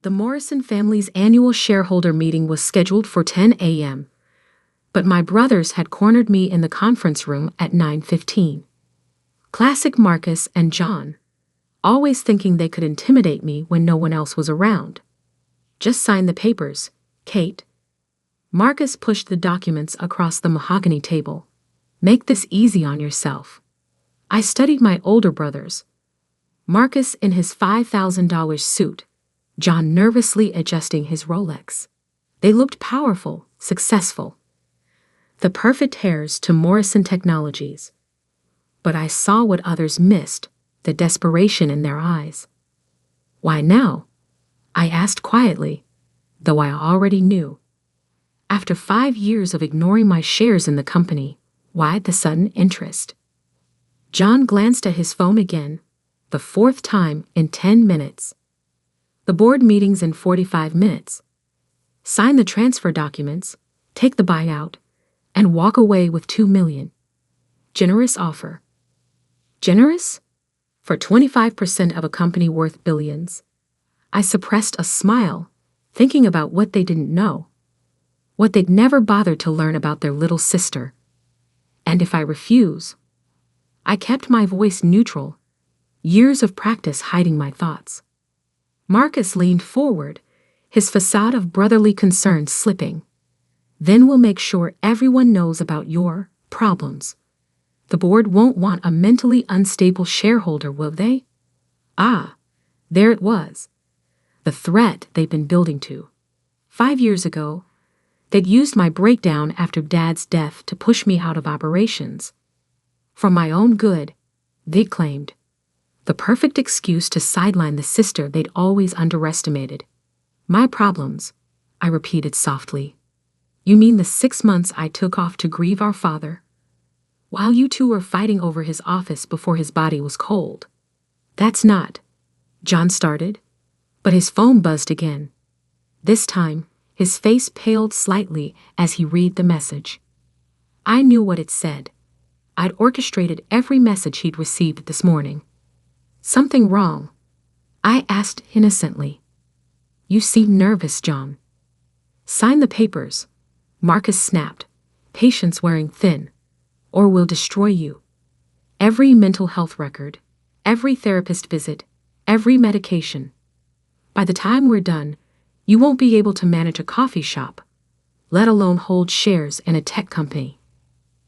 The Morrison family's annual shareholder meeting was scheduled for 10 a.m., but my brothers had cornered me in the conference room at 9:15. Classic Marcus and John, always thinking they could intimidate me when no one else was around. Just sign the papers, Kate. Marcus pushed the documents across the mahogany table. Make this easy on yourself. I studied my older brothers. Marcus in his $5,000 suit, John nervously adjusting his Rolex. They looked powerful, successful. The perfect heirs to Morrison Technologies. But I saw what others missed, the desperation in their eyes. Why now? I asked quietly, though I already knew. After 5 years of ignoring my shares in the company, why the sudden interest? John glanced at his phone again, the 4th time in 10 minutes. The board meeting's in 45 minutes. Sign the transfer documents, take the buyout, and walk away with $2 million. Generous offer. Generous? For 25% of a company worth billions. I suppressed a smile, thinking about what they didn't know. What they'd never bothered to learn about their little sister. And if I refuse? I kept my voice neutral, years of practice hiding my thoughts. Marcus leaned forward, his facade of brotherly concern slipping. Then we'll make sure everyone knows about your problems. The board won't want a mentally unstable shareholder, will they? Ah, there it was. The threat they'd been building to. 5 years ago, they'd used my breakdown after Dad's death to push me out of operations. For my own good, they claimed. The perfect excuse to sideline the sister they'd always underestimated. My problems, I repeated softly. You mean the 6 months I took off to grieve our father? While you two were fighting over his office before his body was cold. That's not, John started, but his phone buzzed again. This time, his face paled slightly as he read the message. I knew what it said. I'd orchestrated every message he'd received this morning. Something wrong? I asked innocently. You seem nervous, John. Sign the papers, Marcus snapped, patience wearing thin, or we'll destroy you. Every mental health record, every therapist visit, every medication. By the time we're done, you won't be able to manage a coffee shop, let alone hold shares in a tech company.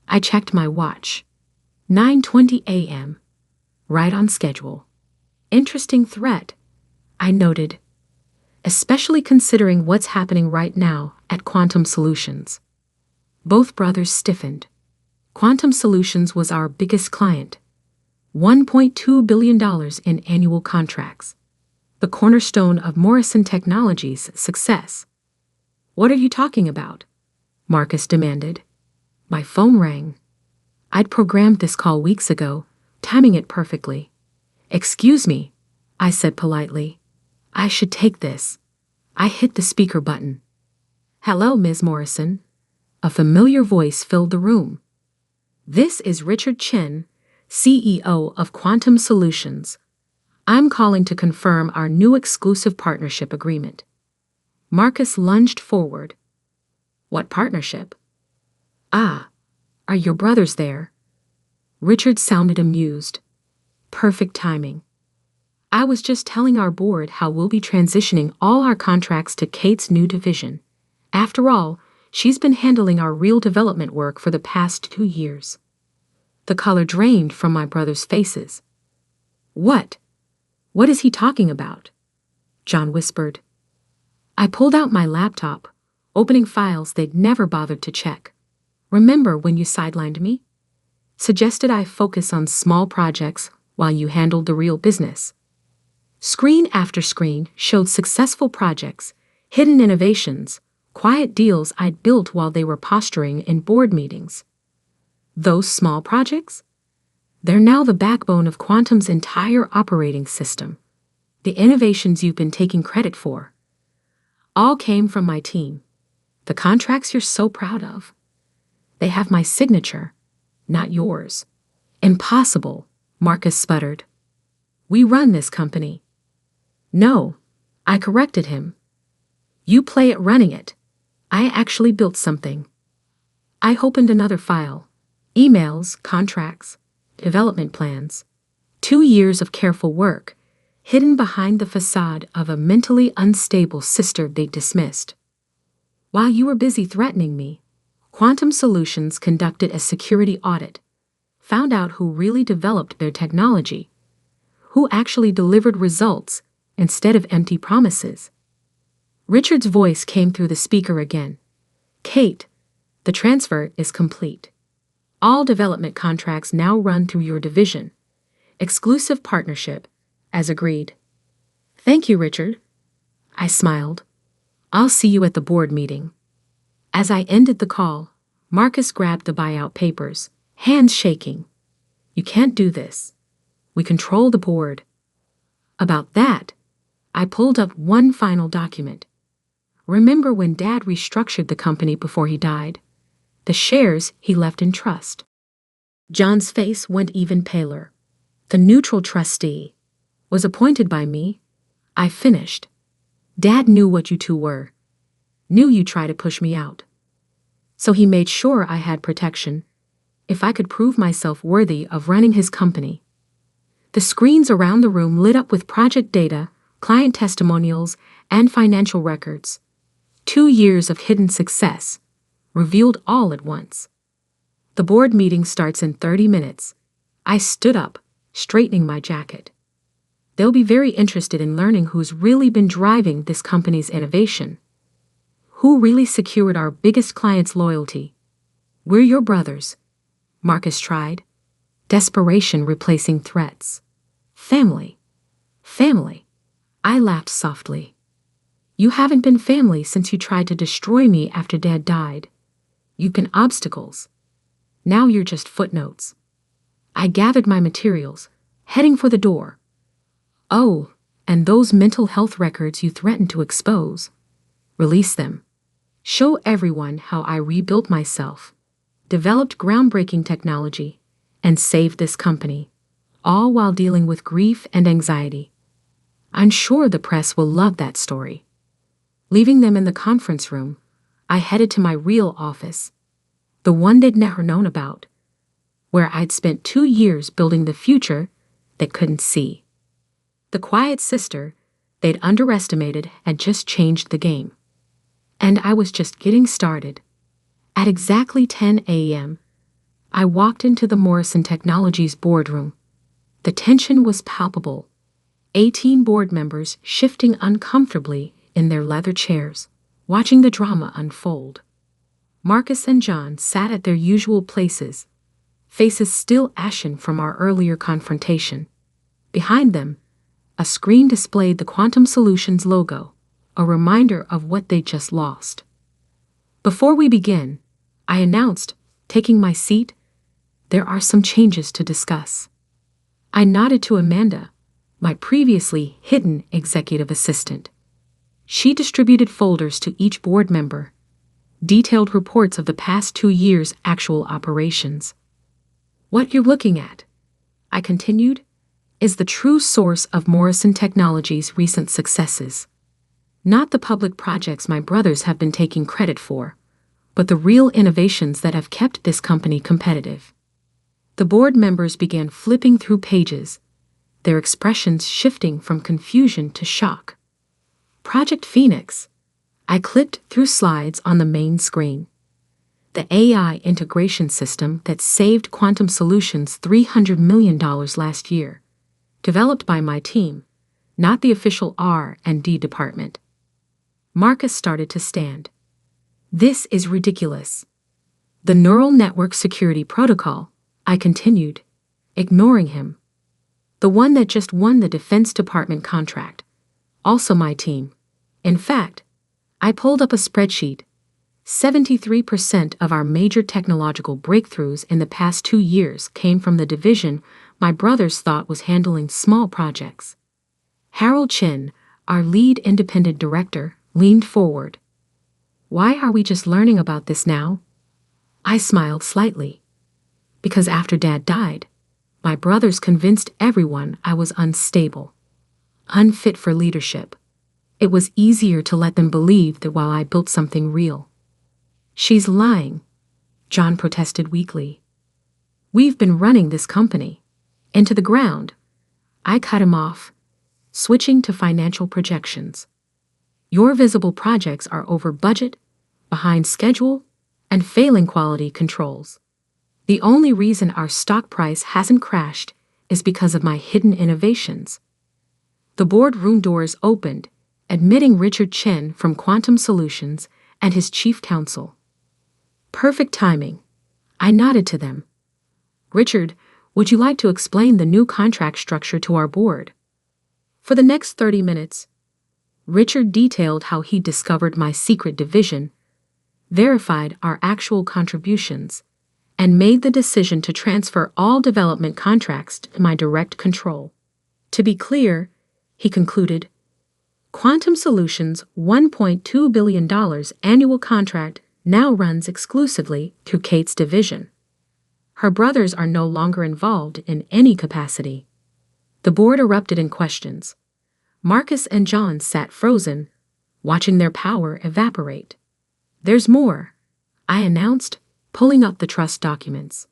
I checked my watch. 9:20 a.m. Right on schedule. Interesting threat, I noted, especially considering what's happening right now at Quantum Solutions. Both brothers stiffened. Quantum Solutions was our biggest client. $1.2 billion in annual contracts. The cornerstone of Morrison Technologies' success. What are you talking about? Marcus demanded. My phone rang. I'd programmed this call weeks ago, timing it perfectly. Excuse me, I said politely. I should take this. I hit the speaker button. Hello, Ms. Morrison. A familiar voice filled the room. This is Richard Chen, CEO of Quantum Solutions. I'm calling to confirm our new exclusive partnership agreement. Marcus lunged forward. What partnership? Ah, are your brothers there? Richard sounded amused. Perfect timing. I was just telling our board how we'll be transitioning all our contracts to Kate's new division. After all, she's been handling our real development work for the past 2 years. The color drained from my brothers' faces. What? What is he talking about? John whispered. I pulled out my laptop, opening files they'd never bothered to check. Remember when you sidelined me? Suggested I focus on small projects while you handled the real business. Screen after screen showed successful projects, hidden innovations, quiet deals I'd built while they were posturing in board meetings. Those small projects? They're now the backbone of Quantum's entire operating system. The innovations you've been taking credit for. All came from my team. The contracts you're so proud of. They have my signature, not yours. Impossible, Marcus sputtered. We run this company. No, I corrected him. You play at running it. I actually built something. I opened another file. Emails, contracts, development plans. 2 years of careful work, hidden behind the facade of a mentally unstable sister they dismissed. While you were busy threatening me, Quantum Solutions conducted a security audit, found out who really developed their technology, who actually delivered results instead of empty promises. Richard's voice came through the speaker again. Kate, the transfer is complete. All development contracts now run through your division. Exclusive partnership, as agreed. Thank you, Richard. I smiled. I'll see you at the board meeting. As I ended the call, Marcus grabbed the buyout papers, hands shaking. You can't do this. We control the board. About that, I pulled up one final document. Remember when Dad restructured the company before he died? The shares he left in trust. John's face went even paler. The neutral trustee was appointed by me. I finished. Dad knew what you two were. Knew you'd try to push me out. So he made sure I had protection, if I could prove myself worthy of running his company. The screens around the room lit up with project data, client testimonials, and financial records. 2 years of hidden success, revealed all at once. The board meeting starts in 30 minutes. I stood up, straightening my jacket. They'll be very interested in learning who's really been driving this company's innovation. Who really secured our biggest client's loyalty? We're your brothers. Marcus tried. Desperation replacing threats. Family. Family. I laughed softly. You haven't been family since you tried to destroy me after Dad died. You've been obstacles. Now you're just footnotes. I gathered my materials, heading for the door. Oh, and those mental health records you threatened to expose. Release them. Show everyone how I rebuilt myself, developed groundbreaking technology, and saved this company, all while dealing with grief and anxiety. I'm sure the press will love that story. Leaving them in the conference room, I headed to my real office, the one they'd never known about, where I'd spent 2 years building the future they couldn't see. The quiet sister they'd underestimated had just changed the game. And I was just getting started. At exactly 10 a.m., I walked into the Morrison Technologies boardroom. The tension was palpable. 18 board members shifting uncomfortably in their leather chairs, watching the drama unfold. Marcus and John sat at their usual places, faces still ashen from our earlier confrontation. Behind them, a screen displayed the Quantum Solutions logo, a reminder of what they'd just lost. Before we begin, I announced, taking my seat, there are some changes to discuss. I nodded to Amanda, my previously hidden executive assistant. She distributed folders to each board member, detailed reports of the past 2 years' actual operations. What you're looking at, I continued, is the true source of Morrison Technologies' recent successes. Not the public projects my brothers have been taking credit for, but the real innovations that have kept this company competitive. The board members began flipping through pages, their expressions shifting from confusion to shock. Project Phoenix. I clicked through slides on the main screen. The AI integration system that saved Quantum Solutions $300 million last year. Developed by my team, not the official R&D department. Marcus started to stand. This is ridiculous. The neural network security protocol, I continued, ignoring him. The one that just won the Defense Department contract. Also my team. In fact, I pulled up a spreadsheet. 73% of our major technological breakthroughs in the past 2 years came from the division my brothers thought was handling small projects. Harold Chin, our lead independent director, leaned forward. Why are we just learning about this now? I smiled slightly. Because after Dad died, my brothers convinced everyone I was unstable, unfit for leadership. It was easier to let them believe that while I built something real. She's lying, John protested weakly. We've been running this company into the ground. I cut him off, switching to financial projections. Your visible projects are over budget, behind schedule, and failing quality controls. The only reason our stock price hasn't crashed is because of my hidden innovations. The boardroom doors opened, admitting Richard Chen from Quantum Solutions and his chief counsel. Perfect timing. I nodded to them. Richard, would you like to explain the new contract structure to our board? For the next 30 minutes, Richard detailed how he discovered my secret division, verified our actual contributions, and made the decision to transfer all development contracts to my direct control. To be clear, he concluded, Quantum Solutions' $1.2 billion annual contract now runs exclusively through Kate's division. Her brothers are no longer involved in any capacity. The board erupted in questions. Marcus and John sat frozen, watching their power evaporate. There's more, I announced, pulling up the trust documents.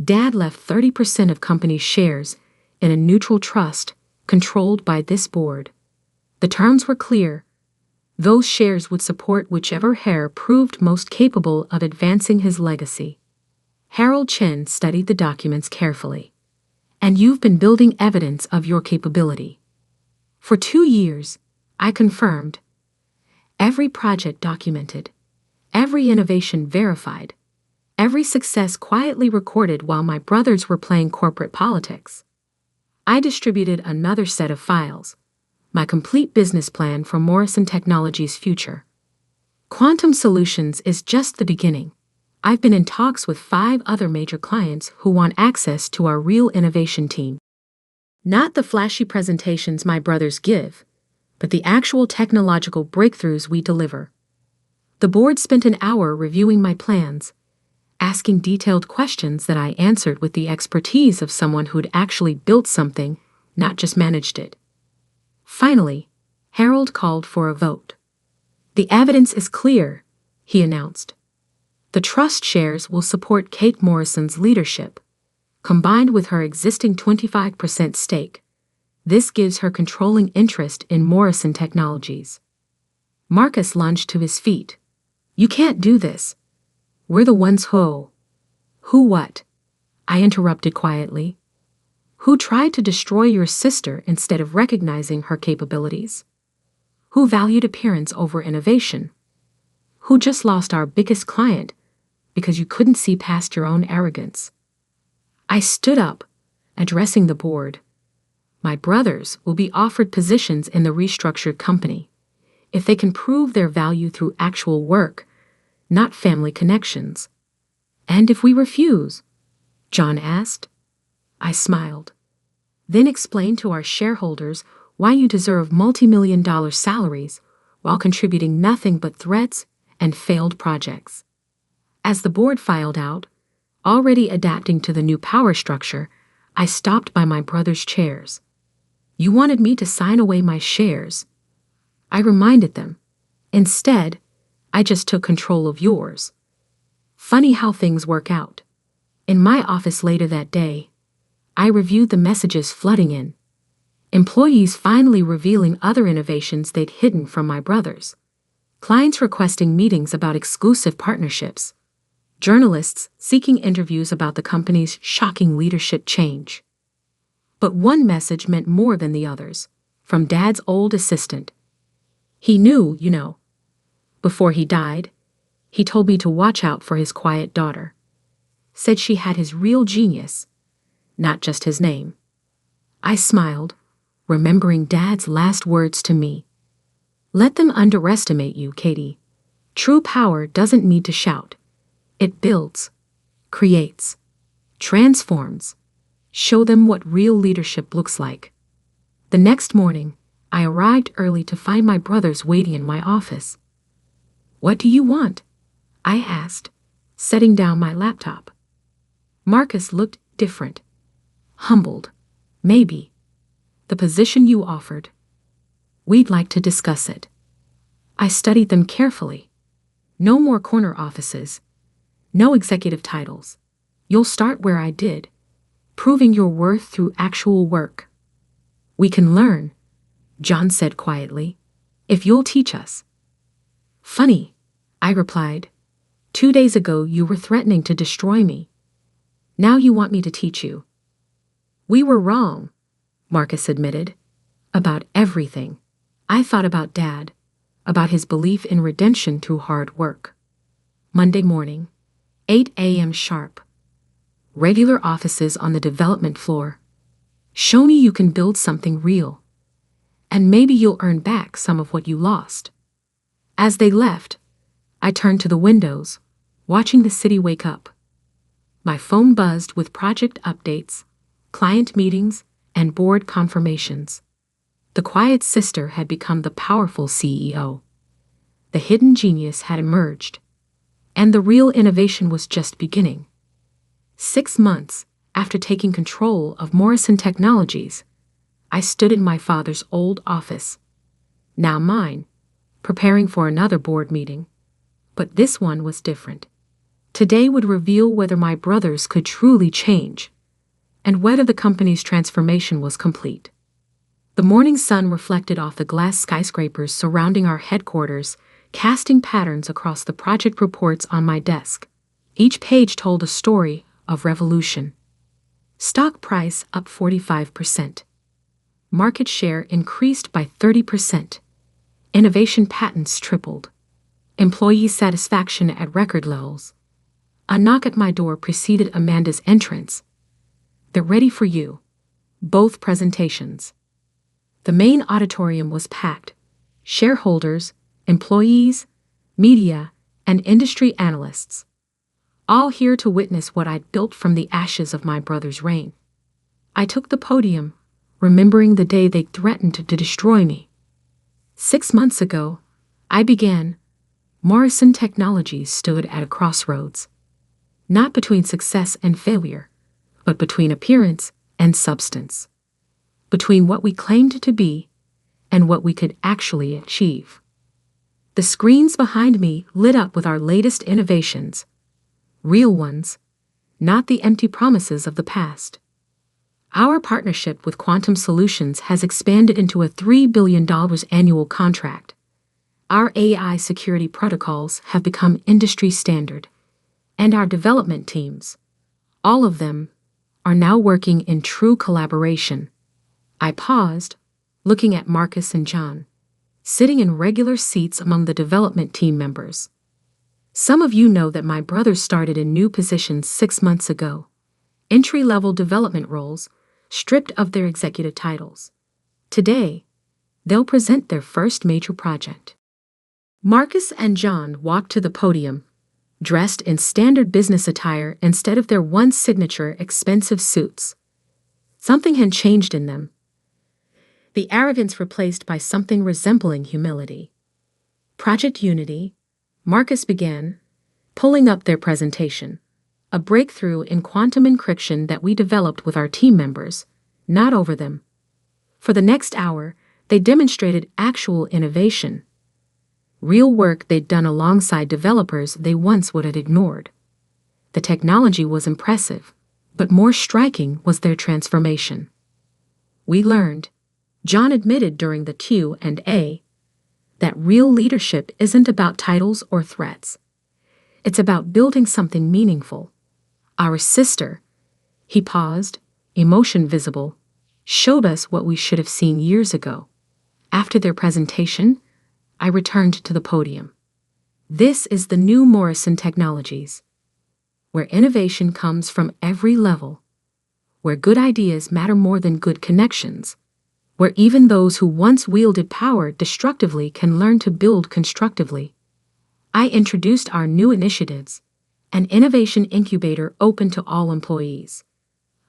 Dad left 30% of company shares in a neutral trust controlled by this board. The terms were clear. Those shares would support whichever heir proved most capable of advancing his legacy. Harold Chen studied the documents carefully. And you've been building evidence of your capability. For 2 years, I confirmed. Every project documented. Every innovation verified. Every success quietly recorded while my brothers were playing corporate politics. I distributed another set of files. My complete business plan for Morrison Technologies' future. Quantum Solutions is just the beginning. I've been in talks with 5 other major clients who want access to our real innovation team. Not the flashy presentations my brothers give, but the actual technological breakthroughs we deliver. The board spent an hour reviewing my plans, asking detailed questions that I answered with the expertise of someone who'd actually built something, not just managed it. Finally, Harold called for a vote. The evidence is clear, he announced. The trust shares will support Kate Morrison's leadership. Combined with her existing 25% stake, this gives her controlling interest in Morrison Technologies. Marcus lunged to his feet. You can't do this. We're the ones who... Who what? I interrupted quietly. Who tried to destroy your sister instead of recognizing her capabilities? Who valued appearance over innovation? Who just lost our biggest client because you couldn't see past your own arrogance? I stood up, addressing the board. My brothers will be offered positions in the restructured company if they can prove their value through actual work, not family connections. And if we refuse? John asked. I smiled. Then explained to our shareholders why you deserve multi-million-dollar salaries while contributing nothing but threats and failed projects. As the board filed out, already adapting to the new power structure, I stopped by my brother's chairs. You wanted me to sign away my shares. I reminded them. Instead, I just took control of yours. Funny how things work out. In my office later that day, I reviewed the messages flooding in. Employees finally revealing other innovations they'd hidden from my brothers. Clients requesting meetings about exclusive partnerships. Journalists seeking interviews about the company's shocking leadership change. But one message meant more than the others, from Dad's old assistant. He knew, Before he died, he told me to watch out for his quiet daughter. Said she had his real genius, not just his name. I smiled, remembering Dad's last words to me. Let them underestimate you, Katie. True power doesn't need to shout. It builds, creates, transforms. Show them what real leadership looks like. The next morning, I arrived early to find my brothers waiting in my office. What do you want? I asked, setting down my laptop. Marcus looked different. Humbled. Maybe. The position you offered. We'd like to discuss it. I studied them carefully. No more corner offices. No executive titles. You'll start where I did, proving your worth through actual work. We can learn, John said quietly, if you'll teach us. Funny, I replied. 2 days ago you were threatening to destroy me. Now you want me to teach you. We were wrong, Marcus admitted. About everything. I thought about Dad, about his belief in redemption through hard work. Monday morning, 8 a.m. sharp. Regular offices on the development floor. Show me you can build something real. And maybe you'll earn back some of what you lost. As they left, I turned to the windows, watching the city wake up. My phone buzzed with project updates, client meetings, and board confirmations. The quiet sister had become the powerful CEO. The hidden genius had emerged. And the real innovation was just beginning. 6 months after taking control of Morrison Technologies, I stood in my father's old office, now mine, preparing for another board meeting. But this one was different. Today would reveal whether my brothers could truly change, and whether the company's transformation was complete. The morning sun reflected off the glass skyscrapers surrounding our headquarters, casting patterns across the project reports on my desk. Each page told a story of revolution. Stock price up 45%. Market share increased by 30%. Innovation patents tripled. Employee satisfaction at record levels. A knock at my door preceded Amanda's entrance. They're ready for you. Both presentations. The main auditorium was packed. Shareholders, employees, media, and industry analysts. All here to witness what I'd built from the ashes of my brother's reign. I took the podium, remembering the day they threatened to destroy me. 6 months ago, I began. Morrison Technologies stood at a crossroads. Not between success and failure, but between appearance and substance. Between what we claimed to be and what we could actually achieve. The screens behind me lit up with our latest innovations. Real ones, not the empty promises of the past. Our partnership with Quantum Solutions has expanded into a $3 billion annual contract. Our AI security protocols have become industry standard. And our development teams, all of them, are now working in true collaboration. I paused, looking at Marcus and John, sitting in regular seats among the development team members. Some of you know that my brothers started in new positions 6 months ago. Entry-level development roles, stripped of their executive titles. Today, they'll present their first major project. Marcus and John walked to the podium, dressed in standard business attire instead of their once signature expensive suits. Something had changed in them. The arrogance replaced by something resembling humility. Project Unity, Marcus began, pulling up their presentation. A breakthrough in quantum encryption that we developed with our team members, not over them. For the next hour, they demonstrated actual innovation. Real work they'd done alongside developers they once would have ignored. The technology was impressive, but more striking was their transformation. We learned, John admitted during the Q&A, that real leadership isn't about titles or threats. It's about building something meaningful. Our sister, he paused, emotion visible, showed us what we should have seen years ago. After their presentation, I returned to the podium. This is the new Morrison Technologies, where innovation comes from every level, where good ideas matter more than good connections, where even those who once wielded power destructively can learn to build constructively. I introduced our new initiatives, an innovation incubator open to all employees,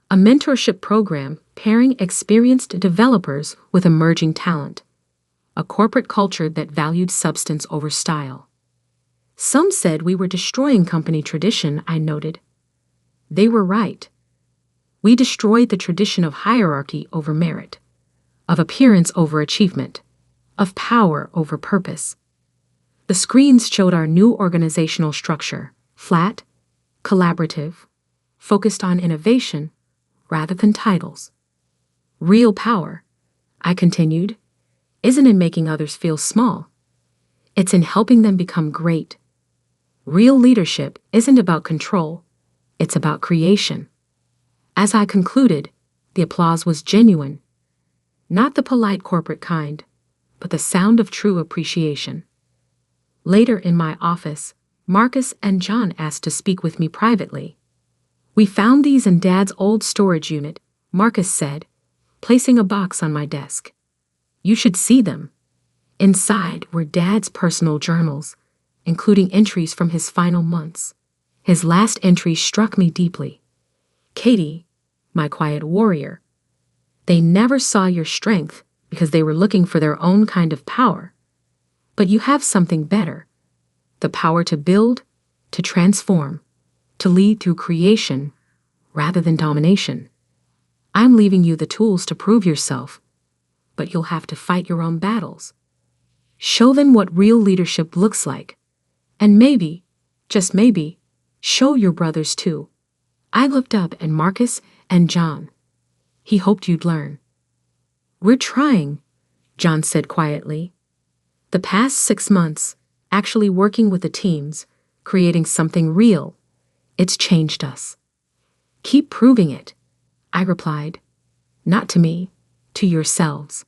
a mentorship program pairing experienced developers with emerging talent, a corporate culture that valued substance over style. Some said we were destroying company tradition, I noted. They were right. We destroyed the tradition of hierarchy over merit, of appearance over achievement, of power over purpose. The screens showed our new organizational structure, flat, collaborative, focused on innovation rather than titles. Real power, I continued, isn't in making others feel small. It's in helping them become great. Real leadership isn't about control, it's about creation. As I concluded, the applause was genuine. Not the polite corporate kind, but the sound of true appreciation. Later in my office, Marcus and John asked to speak with me privately. "We found these in Dad's old storage unit," Marcus said, placing a box on my desk. "You should see them." Inside were Dad's personal journals, including entries from his final months. His last entry struck me deeply. "Katie, my quiet warrior. They never saw your strength because they were looking for their own kind of power. But you have something better. The power to build, to transform, to lead through creation rather than domination. I'm leaving you the tools to prove yourself, but you'll have to fight your own battles. Show them what real leadership looks like. And maybe, just maybe, show your brothers too." I looked up at Marcus and John. "He hoped you'd learn." "We're trying," John said quietly. "The past 6 months, actually working with the teams, creating something real, it's changed us." "Keep proving it," I replied. "Not to me, to yourselves."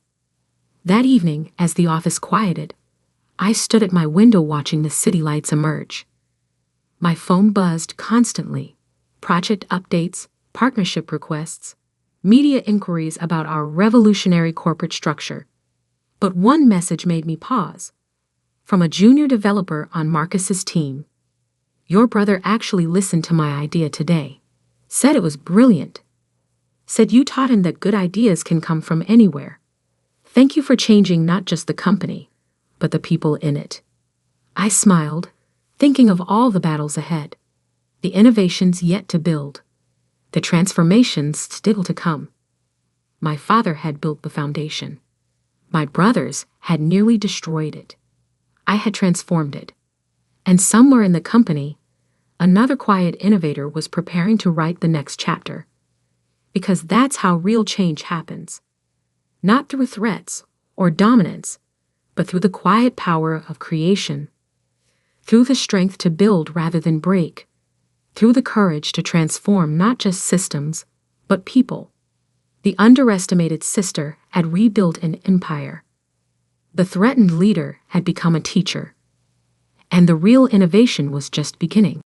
That evening, as the office quieted, I stood at my window watching the city lights emerge. My phone buzzed constantly. Project updates, partnership requests, media inquiries about our revolutionary corporate structure. But one message made me pause. From a junior developer on Marcus's team. "Your brother actually listened to my idea today. Said it was brilliant. Said you taught him that good ideas can come from anywhere. Thank you for changing not just the company, but the people in it." I smiled, thinking of all the battles ahead, the innovations yet to build, the transformations still to come. My father had built the foundation. My brothers had nearly destroyed it. I had transformed it. And somewhere in the company, another quiet innovator was preparing to write the next chapter. Because that's how real change happens. Not through threats or dominance, but through the quiet power of creation. Through the strength to build rather than break. Through the courage to transform not just systems, but people. The underestimated sister had rebuilt an empire. The threatened leader had become a teacher. And the real innovation was just beginning.